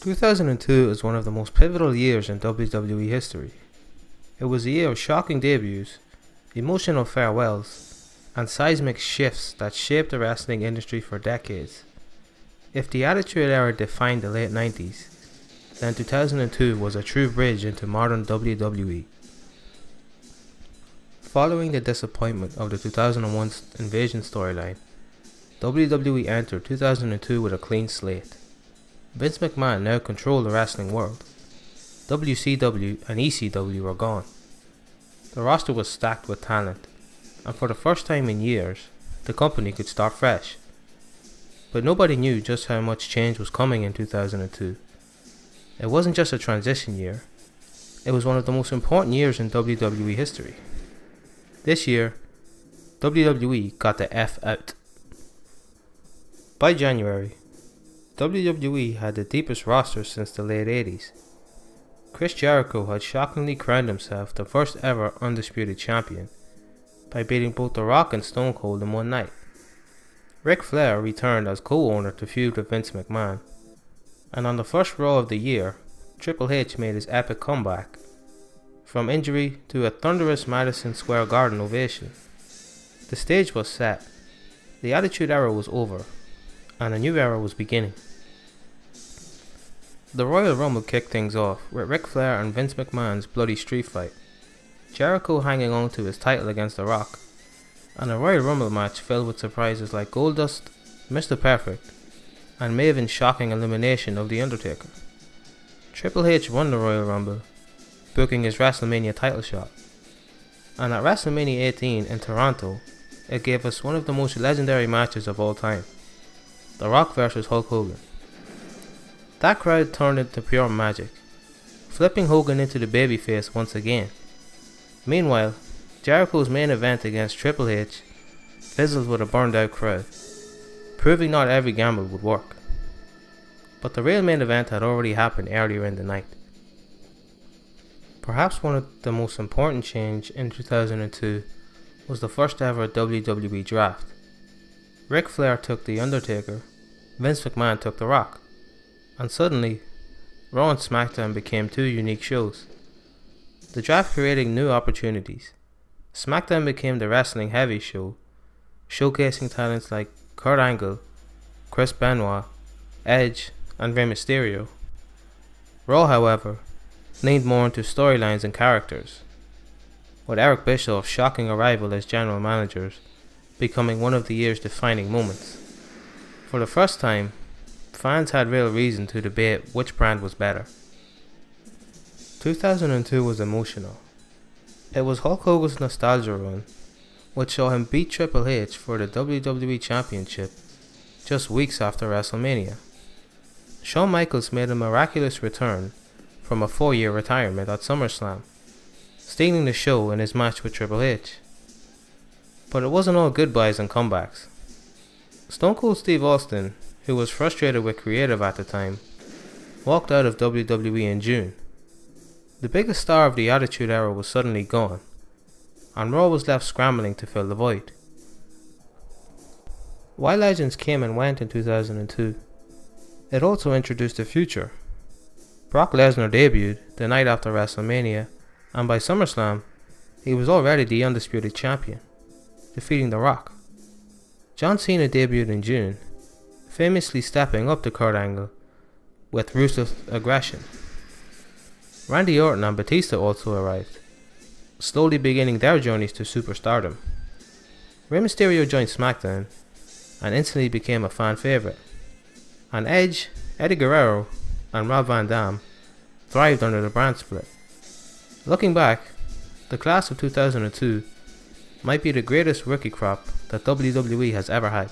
2002 is one of the most pivotal years in WWE history. It was a year of shocking debuts, emotional farewells, and seismic shifts that shaped the wrestling industry for decades. If the Attitude Era defined the late 90s, then 2002 was a true bridge into modern WWE. Following the disappointment of the 2001 Invasion storyline, WWE entered 2002 with a clean slate. Vince McMahon now controlled the wrestling world. WCW and ECW were gone. The roster was stacked with talent, and for the first time in years, the company could start fresh. But nobody knew just how much change was coming in 2002. It wasn't just a transition year, it was one of the most important years in WWE history. This year, WWE got the F out. By January, WWE had the deepest roster since the late 80s. Chris Jericho had shockingly crowned himself the first ever undisputed champion by beating both The Rock and Stone Cold in one night. Ric Flair returned as co-owner to feud with Vince McMahon, and on the first Raw of the year, Triple H made his epic comeback, from injury to a thunderous Madison Square Garden ovation. The stage was set, the Attitude Era was over, and a new era was beginning. The Royal Rumble kicked things off with Ric Flair and Vince McMahon's bloody street fight, Jericho hanging on to his title against The Rock, and a Royal Rumble match filled with surprises like Goldust, Mr. Perfect, and Maven's shocking elimination of The Undertaker. Triple H won the Royal Rumble, booking his WrestleMania title shot, and at WrestleMania 18 in Toronto, it gave us one of the most legendary matches of all time, The Rock vs Hulk Hogan. That crowd turned into pure magic, flipping Hogan into the babyface once again. Meanwhile, Jericho's main event against Triple H fizzled with a burned out crowd, proving not every gamble would work. But the real main event had already happened earlier in the night. Perhaps one of the most important change in 2002 was the first ever WWE draft. Ric Flair took The Undertaker, Vince McMahon took The Rock, and suddenly, Raw and SmackDown became two unique shows. The draft created new opportunities. SmackDown became the wrestling heavy show, showcasing talents like Kurt Angle, Chris Benoit, Edge, and Rey Mysterio. Raw, however, leaned more into storylines and characters, with Eric Bischoff's shocking arrival as general managers becoming one of the year's defining moments. For the first time, fans had real reason to debate which brand was better. 2002 was emotional. It was Hulk Hogan's nostalgia run, which saw him beat Triple H for the WWE Championship just weeks after WrestleMania. Shawn Michaels made a miraculous return from a 4-year retirement at SummerSlam, stealing the show in his match with Triple H. But it wasn't all goodbyes and comebacks. Stone Cold Steve Austin, who was frustrated with creative at the time, walked out of WWE in June. The biggest star of the Attitude Era was suddenly gone, and Raw was left scrambling to fill the void. While legends came and went in 2002, it also introduced the future. Brock Lesnar debuted the night after WrestleMania, and by SummerSlam, he was already the undisputed champion, defeating The Rock. John Cena debuted in June, famously stepping up to Kurt Angle with Ruthless Aggression. Randy Orton and Batista also arrived, slowly beginning their journeys to superstardom. Rey Mysterio joined SmackDown and instantly became a fan favourite, and Edge, Eddie Guerrero, and Rob Van Dam thrived under the brand split. Looking back, the class of 2002 might be the greatest rookie crop that WWE has ever had.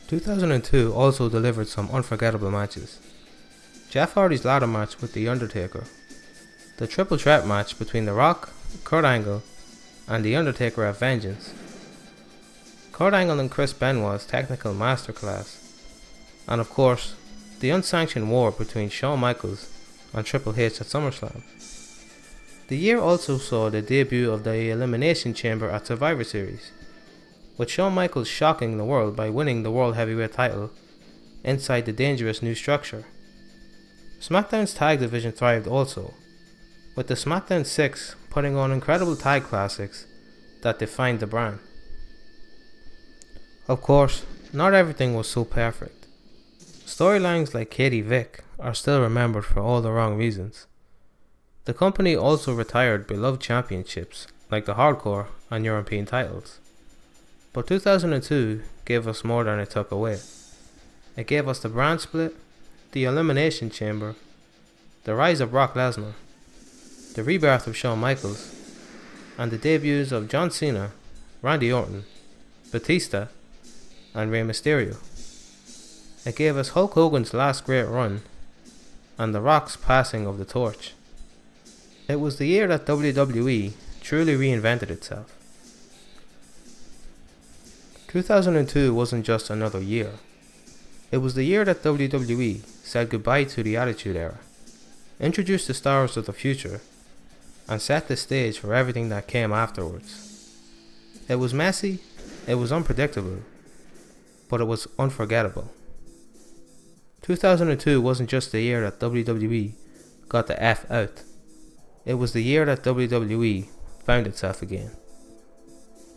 2002 also delivered some unforgettable matches. Jeff Hardy's ladder match with The Undertaker, the triple threat match between The Rock, Kurt Angle, and The Undertaker at Vengeance, Kurt Angle and Chris Benoit's technical masterclass, and of course, the unsanctioned war between Shawn Michaels and Triple H at SummerSlam. The year also saw the debut of the Elimination Chamber at Survivor Series, with Shawn Michaels shocking the world by winning the World Heavyweight title inside the dangerous new structure. SmackDown's tag division thrived also, with the SmackDown 6 putting on incredible tag classics that defined the brand. Of course, not everything was so perfect. Storylines like Katie Vick are still remembered for all the wrong reasons. The company also retired beloved championships like the Hardcore and European titles. But 2002 gave us more than it took away. It gave us the brand split, the Elimination Chamber, the rise of Brock Lesnar, the rebirth of Shawn Michaels, and the debuts of John Cena, Randy Orton, Batista, and Rey Mysterio. It gave us Hulk Hogan's last great run, and The Rock's passing of the torch. It was the year that WWE truly reinvented itself. 2002 wasn't just another year. It was the year that WWE said goodbye to the Attitude Era, introduced the stars of the future, and set the stage for everything that came afterwards. It was messy, it was unpredictable, but it was unforgettable. 2002 wasn't just the year that WWE got the F out. It was the year that WWE found itself again.